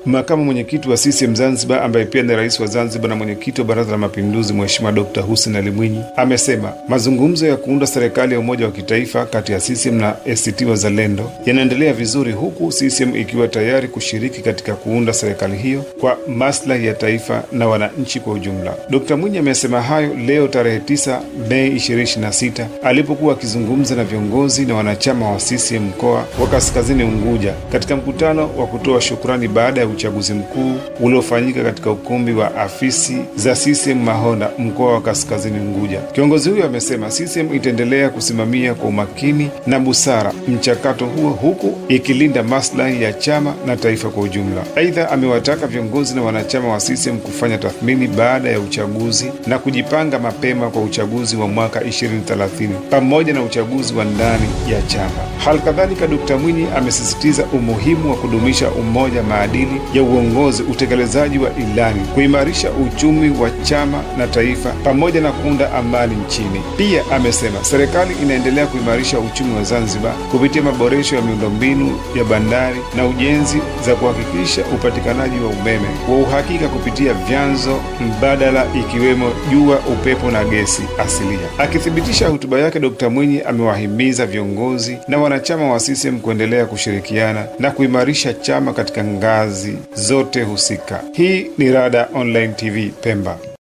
Makamu mwenyekiti wa CCM Zanzibar ambaye pia ni rais wa Zanzibar na mwenyekiti wa Baraza la Mapinduzi Mheshimiwa Dr. Hussein Ali Mwinyi amesema mazungumzo ya kuunda serikali ya umoja wa kitaifa kati ya CCM na ACT Wazalendo yanaendelea vizuri, huku CCM ikiwa tayari kushiriki katika kuunda serikali hiyo kwa maslahi ya taifa na wananchi kwa ujumla. Dr. Mwinyi amesema hayo leo tarehe 9 Mei 2026 alipokuwa akizungumza na viongozi na wanachama wa CCM mkoa wa Kaskazini Unguja katika mkutano wa kutoa shukrani baada ya uchaguzi mkuu uliofanyika katika ukumbi wa afisi za CCM Mahonda, mkoa wa Kaskazini Unguja. Kiongozi huyo amesema CCM itaendelea kusimamia kwa umakini na busara mchakato huo, huku ikilinda maslahi ya chama na taifa kwa ujumla. Aidha, amewataka viongozi na wanachama wa CCM kufanya tathmini baada ya uchaguzi na kujipanga mapema kwa uchaguzi wa mwaka 2030 pamoja na uchaguzi wa ndani ya chama. Halikadhalika, Dr. Mwinyi amesisitiza umuhimu wa kudumisha umoja, maadili ya uongozi, utekelezaji wa ilani, kuimarisha uchumi wa chama na taifa pamoja na kuunda amani nchini. Pia amesema serikali inaendelea kuimarisha uchumi wa Zanzibar kupitia maboresho ya miundombinu ya bandari na ujenzi za kuhakikisha upatikanaji wa umeme wa uhakika kupitia vyanzo mbadala ikiwemo jua, upepo na gesi asilia. Akithibitisha hotuba yake, Dr. Mwinyi amewahimiza viongozi na wanachama wa CCM kuendelea kushirikiana na kuimarisha chama katika ngazi zote husika. Hii ni Rada Online TV Pemba.